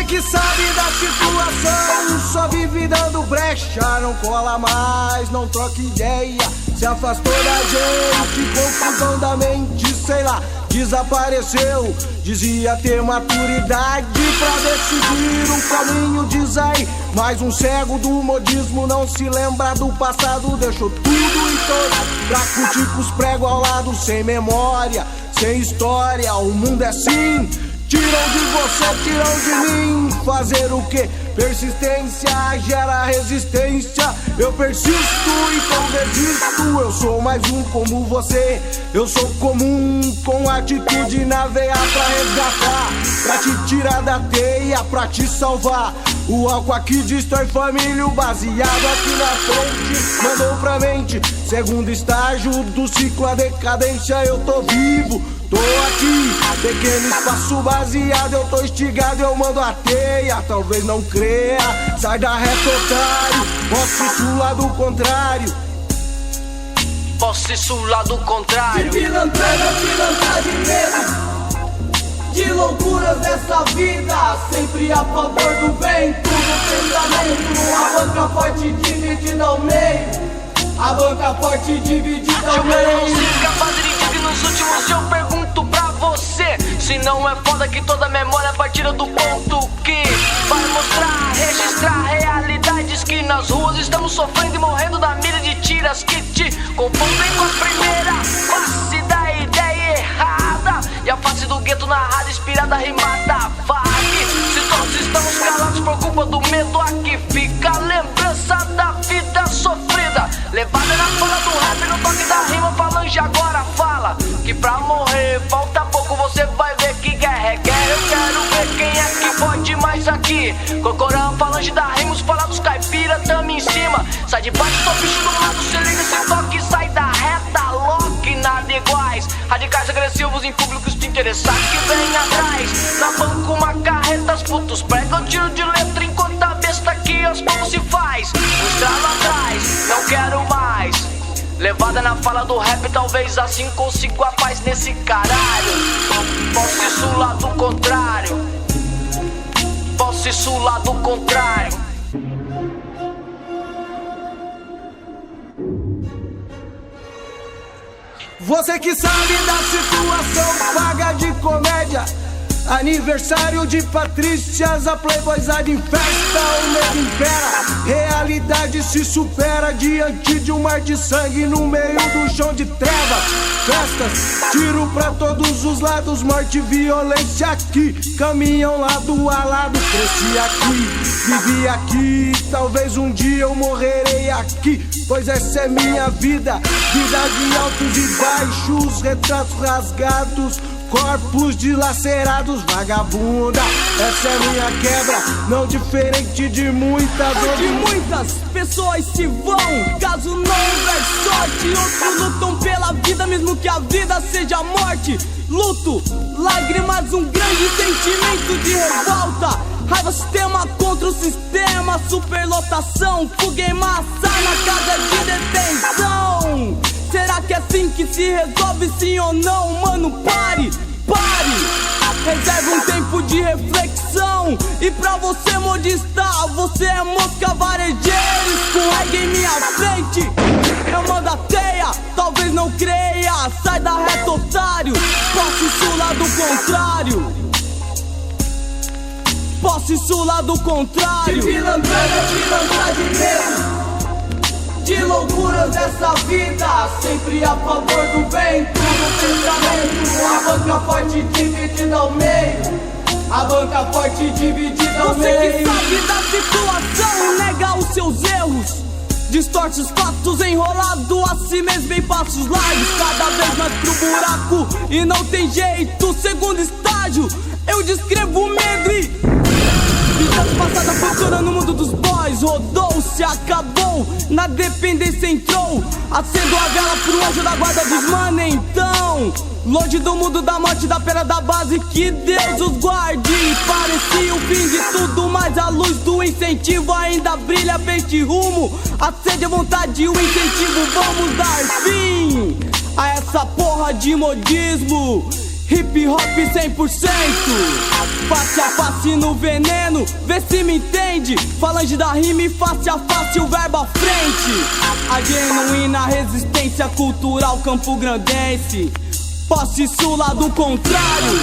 que sabe da situação só vive dando brecha. Não cola mais, não troca ideia, se afastou da gente, confusão da mente, sei lá, desapareceu. Dizia ter maturidade pra decidir um caminho, diz aí. Mais um cego do modismo não se lembra do passado, deixou tudo e todos pra curtir com os pregos ao lado, sem memória, sem história. O mundo é assim, tiram de você, tiram de mim. Fazer o que? Persistência gera resistência. Eu persisto, então desisto. Eu sou mais um como você. Eu sou comum, com atitude na veia pra resgatar, pra te tirar da teia, pra te salvar. O álcool aqui destrói família, o baseado aqui na frente mandou pra mente. Segundo estágio do ciclo, a decadência. Eu tô vivo, tô aqui, pequeno espaço baseado. Eu tô instigado, eu mando a teia. Talvez não creia, sai da reta, otário. Posso isso lá do contrário. Posso isso lá do contrário. De pilantragem mesmo, de loucuras dessa vida, sempre a favor do vento, do pensamento. A banca forte dividida ao meio, a banca forte dividida ao meio. Música, padre dignos últimos, eu pergunto pra você se não é foda que toda memória partira do ponto que vai mostrar, registrar realidades que nas ruas estamos sofrendo e morrendo da mira de tiras que te confundem com a primeira face da ideia errada e a face do gueto narrada, inspirada, rimada, vague. Se todos estamos calados por culpa do medo, aqui fica a lembrança da vida sofrida, levada na fala do rap, no toque da rima. Falange agora fala que pra morrer falta pouco, você vai ver que guerra é guerra. Eu quero ver quem é que pode mais aqui. Cocorão, falange da rimos, fala dos caipira, tamo em cima. Sai de baixo, tô bicho do lado, se liga esse toque, sai da reta, lock, nada iguais. Radicais agressivos em públicos te interessados que vem atrás. Na banca uma carreta, os putos pregam tiro de letra, enquanto a besta aqui aos poucos se faz. Um estralo atrás, não quero mais. Levada na fala do rap, talvez assim consigo a paz nesse caralho. Posso isso lá do contrário. Posso isso lá do contrário. Você que sabe da situação, paga de comédia. Aniversário de Patrícias, a Playboys há em festa, o medo impera. Realidade se supera diante de um mar de sangue no meio do chão de trevas. Festas, tiro pra todos os lados, morte e violência aqui. Caminham lado a lado, cresci aqui, vivi aqui. Talvez um dia eu morrerei aqui, pois essa é minha vida. Vida de altos e baixos, retratos rasgados, corpos dilacerados, vagabunda. Essa é minha quebra, não diferente de muitas. Onde muitas pessoas se vão, caso não houver sorte. Outros lutam pela vida, mesmo que a vida seja morte. Luto, lágrimas, um grande sentimento de revolta. Raiva, sistema contra o sistema, superlotação, fuga em massa na casa de detenção. Será que é assim que se resolve, sim ou não? Mano, pare, reserve um tempo de reflexão. E pra você modista, você é mosca varejeira, escorrega em minha frente, eu mando a teia. Talvez não creia, sai da reta, otário. Posso isso lá do contrário. Posso isso lá do contrário. De pilantragem mesmo, de loucuras dessa vida, sempre a favor do vento, do pensamento. A banca forte dividida ao meio, a banca forte dividida ao meio. Você que sabe da situação, nega os seus erros, distorce os fatos, enrolado a si mesmo em passos largos, cada vez mais pro buraco e não tem jeito. Segundo estágio, eu descrevo o medo e vidas passadas procurando no mundo dos boys. Rodou-se, acabou, na dependência entrou, acendo a vela pro anjo da guarda dos mano. Então, longe do mundo da morte, da pena da base, que Deus os guarde. Parecia o fim de tudo, mas a luz do incentivo ainda brilha pra este rumo. A sede, a vontade, o incentivo, vamos dar fim a essa porra de modismo Hip hop 100%, face a face no veneno, vê se me entende. Falange da rima e face a face o verbo à frente. A genuína resistência cultural campograndense. Posse sul lá do contrário.